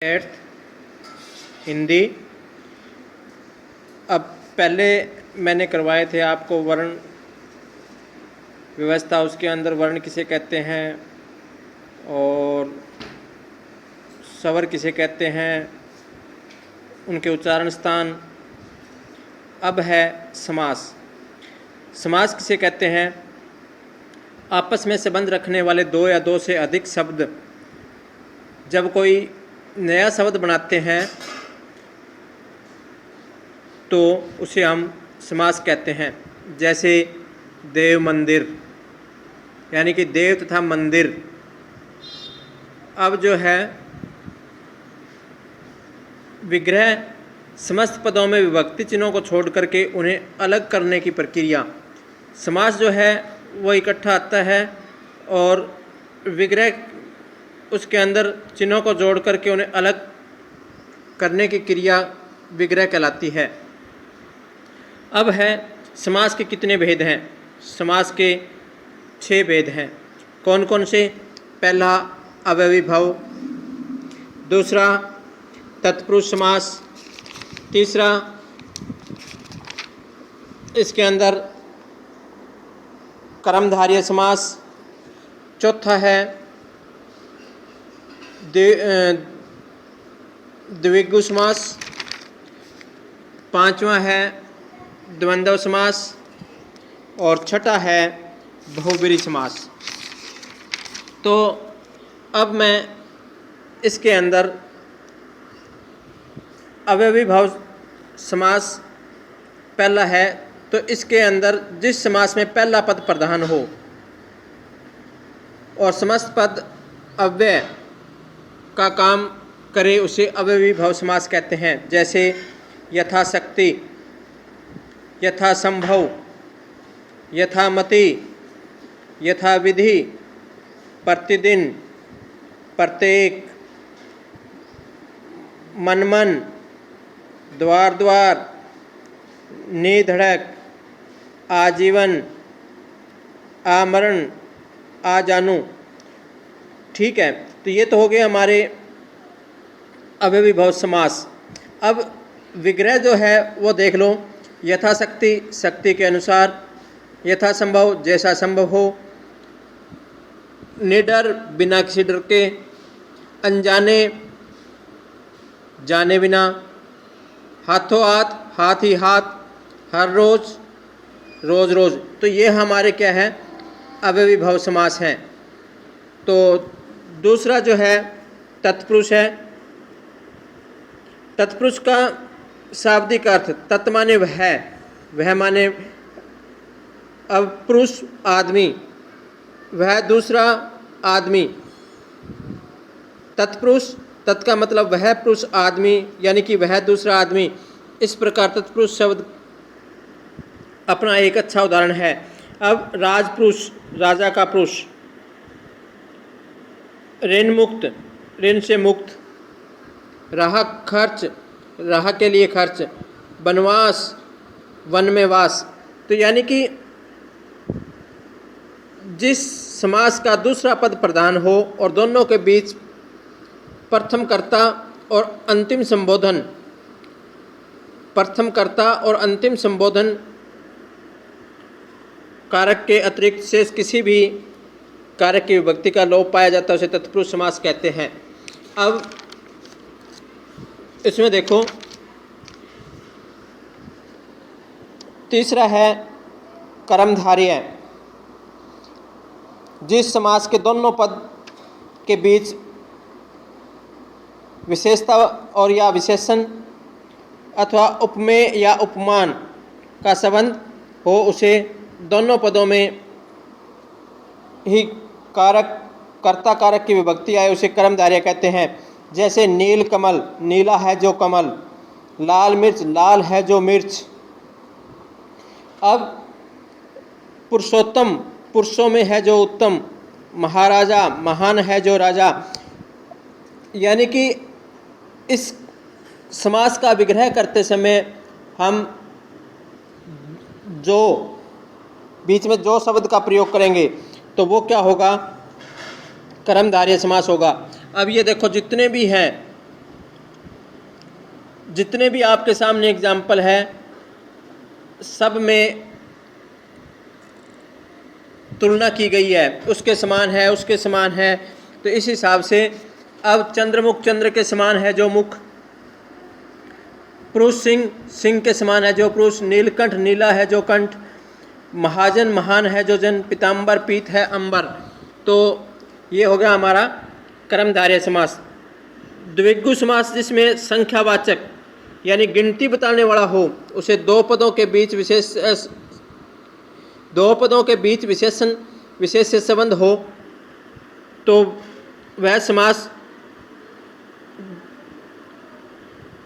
Eighth Hindi. अब पहले मैंने करवाए थे आपको वर्ण व्यवस्था, उसके अंदर वर्ण किसे कहते हैं और स्वर किसे कहते हैं, उनके उच्चारण स्थान। अब है समास। समास किसे कहते हैं? आपस में संबंध रखने वाले दो या दो से अधिक शब्द जब कोई नया शब्द बनाते हैं तो उसे हम समास कहते हैं। जैसे देव मंदिर, यानी कि देव तथा मंदिर। अब जो है विग्रह समस्त पदों में विभक्ति चिन्हों को छोड़ करके उन्हें अलग करने की प्रक्रिया। समास जो है वो इकट्ठा आता है और विग्रह उसके अंदर चिन्हों को जोड़ करके उन्हें अलग करने की क्रिया विग्रह कहलाती है। अब है समास के कितने भेद हैं? समास के 6 भेद हैं। कौन कौन से? पहला अव्ययी भाव, दूसरा तत्पुरुष समास, तीसरा इसके अंदर कर्मधारय समास, चौथा है द्विगु समास, पांचवा है द्वंद्व समास और छठा है बहुब्रीहि समास। तो अब मैं इसके अंदर अव्ययी भाव समास पहला है, तो इसके अंदर जिस समास में पहला पद प्रधान हो और समस्त पद अव्यय का काम करे उसे अव्ययी भाव समास कहते हैं। जैसे यथाशक्ति, यथासंभव, यथामति, यथाविधि, प्रतिदिन, प्रत्येक, मन, द्वार द्वार, निधड़क, आजीवन, आमरण, आजानु। ठीक है, तो ये तो हो गए हमारे अव्ययी भाव समास। अब विग्रह जो है वो देख लो। यथाशक्ति, शक्ति के अनुसार, यथासंभव, जैसा संभव हो, निडर, बिना किसी डर के, अनजाने, जाने बिना, हाथों हाथ, हाथ ही हाथ, हर रोज, रोज रोज। तो ये हमारे क्या है? अव्ययी भाव समास हैं। तो दूसरा जो है तत्पुरुष है। तत्पुरुष का शाब्दिक अर्थ तत् माने वह माने अब पुरुष आदमी, वह दूसरा आदमी। तत्पुरुष, तत् का मतलब वह पुरुष आदमी, यानी कि वह दूसरा आदमी। इस प्रकार तत्पुरुष शब्द अपना एक अच्छा उदाहरण है। अब राजपुरुष, राजा का पुरुष। ऋण मुक्त, ऋण से मुक्त। राह खर्च, राह के लिए खर्च। वनवास, वन में वास। तो यानी कि जिस समास का दूसरा पद प्रधान हो और दोनों के बीच प्रथम कर्ता और अंतिम संबोधन, प्रथम कर्ता और अंतिम संबोधन कारक के अतिरिक्त शेष किसी भी कारक की विभक्ति का लोप पाया जाता है उसे तत्पुरुष समास कहते हैं। अब इसमें देखो, तीसरा है कर्मधारय। जिस समास के दोनों पद के बीच विशेषता और या विशेषण अथवा उपमेय या उपमान का संबंध हो उसे दोनों पदों में ही कारक, कर्ता कारक की विभक्ति आए उसे कर्मधारय कहते हैं। जैसे नील कमल, नीला है जो कमल। लाल मिर्च, लाल है जो मिर्च। अब पुरुषोत्तम, पुरुषों में है जो उत्तम। महाराजा, महान है जो राजा। यानी कि इस समास का विग्रह करते समय हम जो बीच में जो शब्द का प्रयोग करेंगे तो वो क्या होगा? कर्मधारय समास होगा। अब ये देखो जितने भी हैं जितने भी आपके सामने एग्जाम्पल है सब में तुलना की गई है, उसके समान है, उसके समान है। तो इस हिसाब से अब चंद्रमुख चंद्र के समान है जो मुख, पुरुष सिंह सिंह के समान है जो पुरुष, नीलकंठ नीला है जो कंठ, महाजन महान है जो जन, पीताम्बर पीत है अंबर। तो ये हो गया हमारा कर्मधारय समास। द्विगु समास जिसमें संख्यावाचक यानी गिनती बताने वाला हो, उसे दो पदों के बीच विशेष से संबंध हो, तो वह समास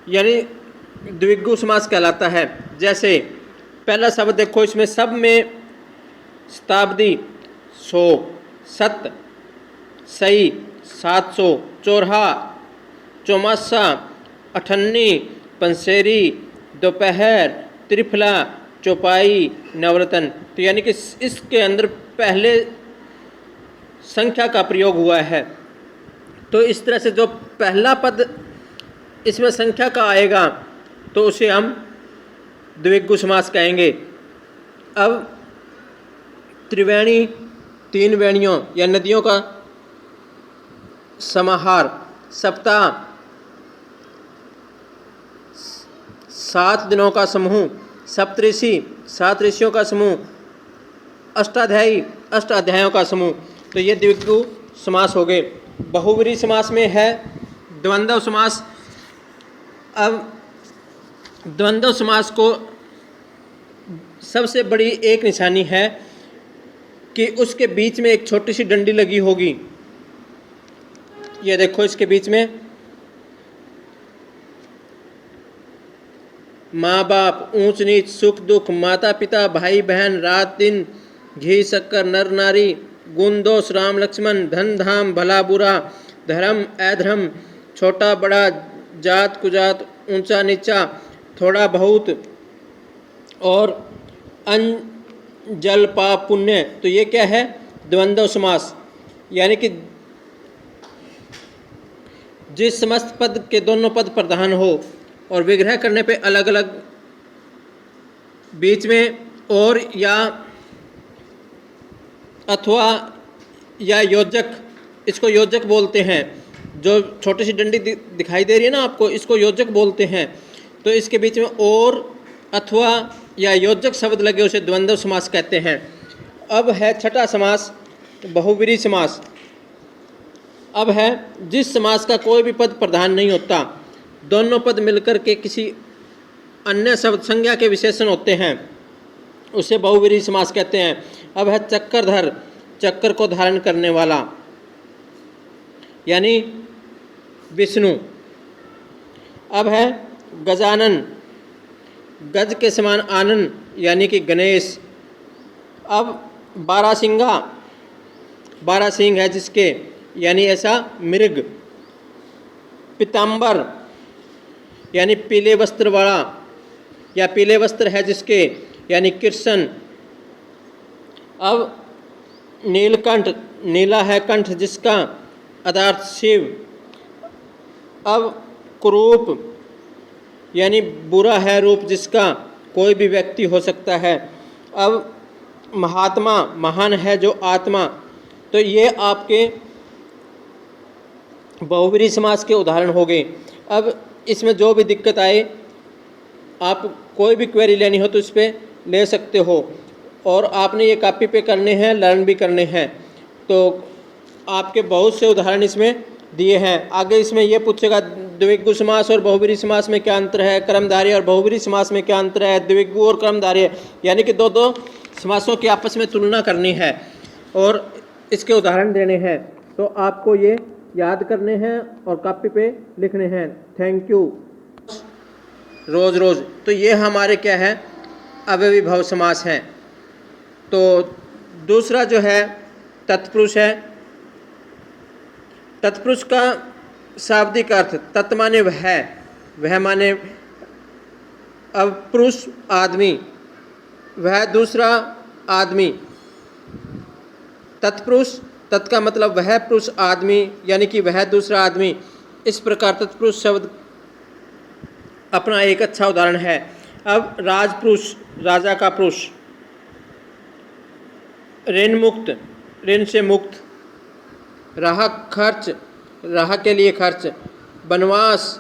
यानी द्विगु समास कहलाता है। जैसे पहला शब्द देखो, इसमें सब में शताब्दी, 100, सत, सही, 700, चौराहा, चौमासा, अठन्नी, पंसेरी, दोपहर, त्रिफला, चौपाई, नवरत्न। तो यानी कि इसके अंदर पहले संख्या का प्रयोग हुआ है। तो इस तरह से जो पहला पद इसमें संख्या का आएगा तो उसे हम द्विगु समास कहेंगे। अब त्रिवेणी, 3 वेणियों या नदियों का समाहार, सप्ताह, 7 दिनों का समूह, सप्तऋषि, 7 ऋषियों का समूह, अष्टाध्यायी, 8 अध्यायों का समूह। तो ये द्विगु समास हो गए। बहुव्रीहि समास में है द्वंद्व समास। अब द्वंद्व समास को सबसे बड़ी एक निशानी है कि उसके बीच में एक छोटी सी डंडी लगी होगी। ये देखो, इसके बीच में माँ बाप, ऊंच नीच, सुख दुख, माता पिता, भाई बहन, रात दिन, घी शक्कर, नर नारी, गुण दोष, राम लक्ष्मण, धन धाम, भला बुरा, धर्म अधर्म, छोटा बड़ा, जात कुजात, ऊंचा नीचा, थोड़ा बहुत और अन्न जल पाप पुण्य। तो ये क्या है? द्वंद्व समास। यानी कि जिस समस्त पद के दोनों पद प्रधान हो और विग्रह करने पे अलग अलग बीच में और या अथवा या योजक, इसको योजक बोलते हैं। जो छोटी सी डंडी दिखाई दे रही है ना आपको, इसको योजक बोलते हैं। तो इसके बीच में और अथवा या योजक शब्द लगे उसे द्वंद्व समास कहते हैं। अब है छठा समास, बहुव्रीहि समास। अब है जिस समास का कोई भी पद प्रधान नहीं होता, दोनों पद मिलकर के किसी अन्य शब्द संज्ञा के विशेषण होते हैं, उसे बहुव्रीहि समास कहते हैं। अब है चक्रधर, चक्कर को धारण करने वाला यानी विष्णु। अब है गजानन, गज के समान आनंद यानी कि गणेश। अब बारासिंगा, बारासिंग है जिसके यानी ऐसा मृग। पीताम्बर यानी पीले वस्त्र वाला या पीले वस्त्र है जिसके यानी कृष्ण। अब नीलकंठ, नीला है कंठ जिसका, अर्थात शिव। अब कुरूप यानी बुरा है रूप जिसका, कोई भी व्यक्ति हो सकता है। अब महात्मा, महान है जो आत्मा। तो ये आपके बहुव्रीहि समास के उदाहरण हो गए। अब इसमें जो भी दिक्कत आए, आप कोई भी क्वेरी लेनी हो तो इस पर ले सकते हो, और आपने ये कॉपी पे करने हैं, लर्न भी करने हैं। तो आपके बहुत से उदाहरण इसमें दिए हैं। आगे इसमें ये पूछेगा द्विगु समास और बहुव्रीहि समास में क्या अंतर है, कर्मधारय और बहुव्रीहि समास में क्या अंतर है, द्विगु और कर्मधारय, यानी कि दो समासों की आपस में तुलना करनी है और इसके उदाहरण देने हैं। तो आपको ये याद करने हैं और कॉपी पे लिखने हैं। Thank you. रोज रोज। तो ये हमारे क्या है, अव्ययीभाव समास हैं। तो दूसरा जो है तत्पुरुष है। तत्पुरुष का शाब्दिक अर्थ तत् माने वह माने अब पुरुष आदमी, वह दूसरा आदमी। तत्पुरुष, तत् का मतलब वह पुरुष आदमी यानी कि वह दूसरा आदमी। इस प्रकार तत्पुरुष शब्द अपना एक अच्छा उदाहरण है। अब राजपुरुष, राजा का पुरुष, ऋण मुक्त, ऋण से मुक्त, राह खर्च, राह के लिए खर्च, वनवास,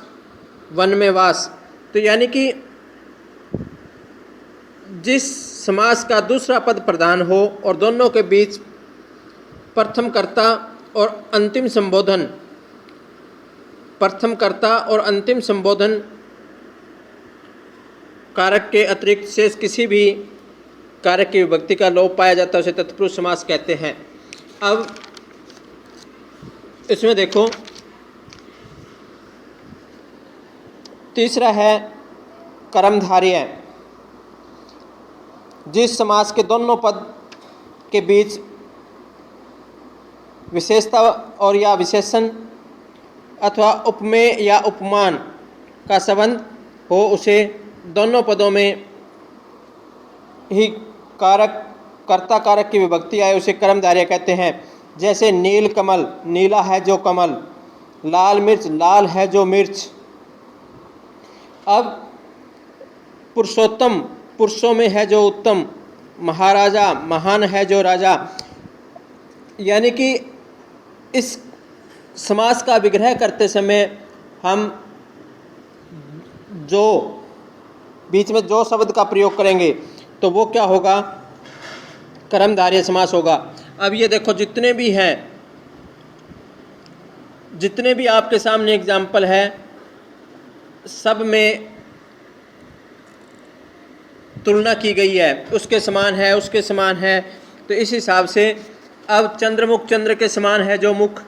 वन में वास। तो यानी कि जिस समास का दूसरा पद प्रधान हो और दोनों के बीच प्रथम कर्ता और अंतिम संबोधन, प्रथम कर्ता और अंतिम संबोधन कारक के अतिरिक्त शेष किसी भी कारक की विभक्ति का लोप पाया जाता है उसे तत्पुरुष समास कहते हैं। अब इसमें देखो, तीसरा है कर्मधारय। जिस समास के दोनों पद के बीच विशेषता और या विशेषण अथवा उपमेय या उपमान का संबंध हो उसे दोनों पदों में ही कारक, कर्ता कारक की विभक्ति आए उसे कर्मधारय कहते हैं। जैसे नील कमल, नीला है जो कमल, लाल मिर्च, लाल है जो मिर्च। अब पुरुषोत्तम, पुरुषों में है जो उत्तम, महाराजा, महान है जो राजा। यानी कि इस समास का विग्रह करते समय हम जो बीच में जो शब्द का प्रयोग करेंगे तो वो क्या होगा, कर्मधारय समास होगा। अब ये देखो, जितने भी हैं, जितने भी आपके सामने एग्जाम्पल है, सब में तुलना की गई है, उसके समान है, उसके समान है। तो इस हिसाब से अब चंद्रमुख, चंद्र के समान है जो मुख,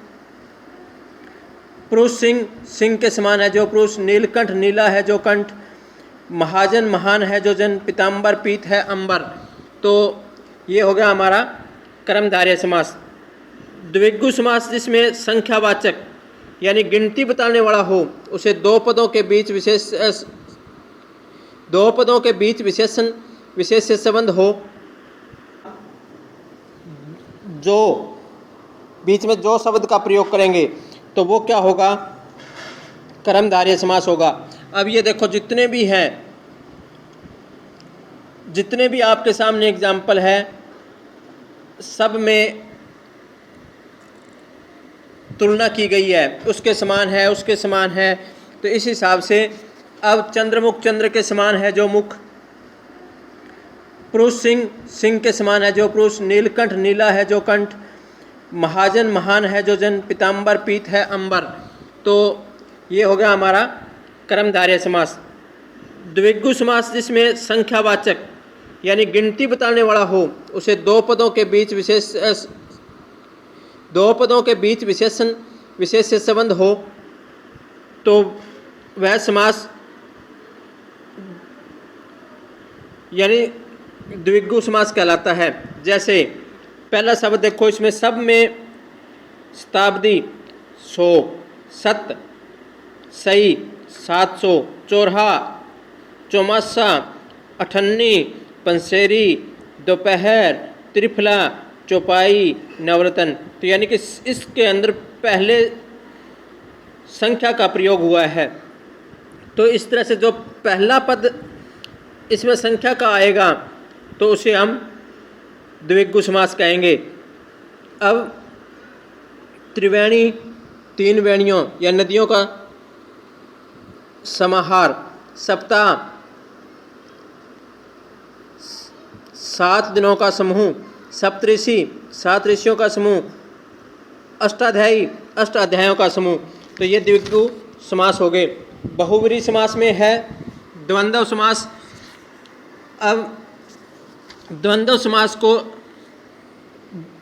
पुरुष सिंह, सिंह के समान है जो पुरुष, नीलकंठ, नीला है जो कंठ, महाजन, महान है जो जन, पीताम्बर, पीत है अंबर। तो ये हो गया हमारा कर्मधारय समास। द्विगु समास जिसमें संख्यावाचक यानी गिनती बताने वाला हो उसे दो पदों के बीच विशेषण, विशेष से संबंध हो, जो बीच में जो शब्द का प्रयोग करेंगे तो वो क्या होगा, कर्मधारय समास होगा। अब ये देखो, जितने भी हैं, जितने भी आपके सामने एग्जाम्पल है, सब में तुलना की गई है, उसके समान है, उसके समान है। तो इस हिसाब से अब चंद्रमुख, चंद्र के समान है जो मुख, पुरुष सिंह, सिंह के समान है जो पुरुष, नीलकंठ, नीला है जो कंठ, महाजन, महान है जो जन, पीताम्बर, पीत है अंबर। तो ये हो गया हमारा कर्मधारय समास। द्विगु समास जिसमें संख्यावाचक यानी गिनती बताने वाला हो उसे दो पदों के बीच विशेषण, विशेष से संबंध हो तो वह समास यानी द्विगु समास कहलाता है। जैसे पहला शब्द देखो, इसमें सब में शताब्दी, 100, सत, सही, 700, चौराहा, चौमासा, अठन्नी, पंसेरी, दोपहर, त्रिफला, चौपाई, नवरत्न। तो यानी कि इसके अंदर पहले संख्या का प्रयोग हुआ है। तो इस तरह से जो पहला पद इसमें संख्या का आएगा तो उसे हम द्विगु समास कहेंगे। अब त्रिवेणी, तीन वेणियों या नदियों का समाहार, सप्ताह, 7 दिनों का समूह, सप्तऋषि, 7 ऋषियों का समूह, अष्टाध्यायी, 8 अध्यायों का समूह। तो ये द्विगु समास हो गए। बहुव्रीहि समास में है द्वंद्व समास। अब द्वंद्व समास को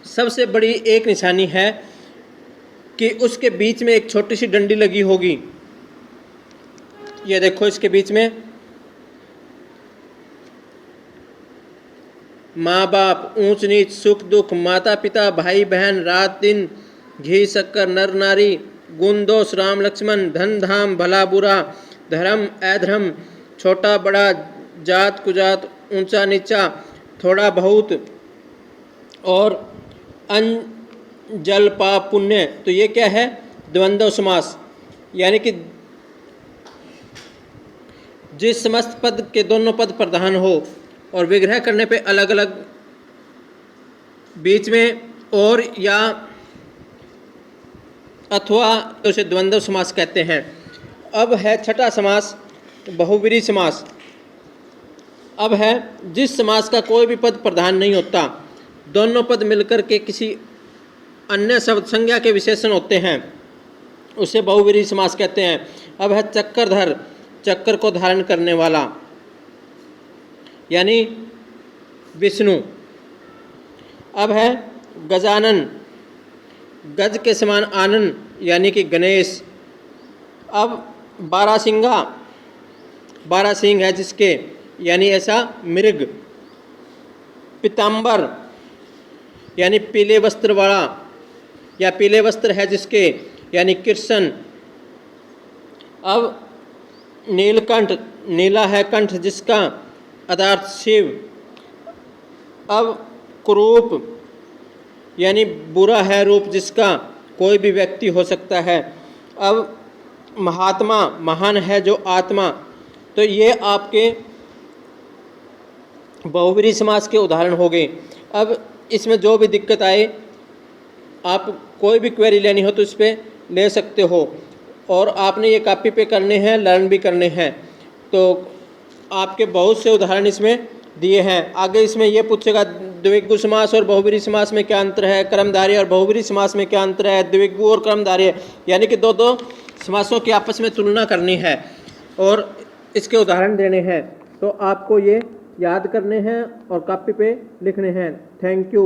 सबसे बड़ी एक निशानी है कि उसके बीच में एक छोटी सी डंडी लगी होगी। ये देखो, इसके बीच में माँ बाप, ऊंच नीच, सुख दुख, माता पिता, भाई बहन, रात दिन, घी शक्कर, नर नारी, गुण दोष, राम लक्ष्मण, धन धाम, भला बुरा, धर्म अधर्म, छोटा बड़ा, जात कुजात, ऊंचा नीचा, थोड़ा बहुत और अन्न जल पाप पुण्य। तो ये क्या है, द्वंद्व समास। यानी कि जिस समस्त पद के दोनों पद प्रधान हो और विग्रह करने पे अलग अलग बीच में और या अथवा उसे द्वंद्व समास कहते हैं। अब है छठा समास बहुव्रीहि समास। अब है जिस समास का कोई भी पद प्रधान नहीं होता, दोनों पद मिलकर के किसी अन्य शब्द संज्ञा के विशेषण होते हैं, उसे बहुव्रीहि समास कहते हैं। अब है चक्रधर, चक्र को धारण करने वाला यानी विष्णु। अब है गजानन, गज के समान आनन यानी कि गणेश। अब बारहसिंगा, बारह सिंह है जिसके यानी ऐसा मृग। पीताम्बर यानी पीले वस्त्र वाला या पीले वस्त्र है जिसके यानी कृष्ण। अब नीलकंठ, नीला है कंठ जिसका अर्थात शिव। अब कुरूप यानी बुरा है रूप जिसका कोई भी व्यक्ति हो सकता है। अब महात्मा, महान है जो आत्मा। तो ये आपके बहुव्रीहि समास के उदाहरण हो गए। अब इसमें जो भी दिक्कत आए, आप कोई भी क्वेरी लेनी हो तो इस पर ले सकते हो, और आपने ये कॉपी पे करने हैं, लर्न भी करने हैं। तो आपके बहुत से उदाहरण इसमें दिए हैं। आगे इसमें ये पूछेगा द्विगु समास और बहुव्रीहि समास में क्या अंतर है, कर्मधारय और बहुव्रीहि समास में क्या अंतर है, द्विगु और कर्मधारय यानी कि दो दो समासों की आपस में तुलना करनी है और इसके उदाहरण देने हैं। तो आपको ये याद करने हैं और कॉपी पे लिखने हैं। Thank you.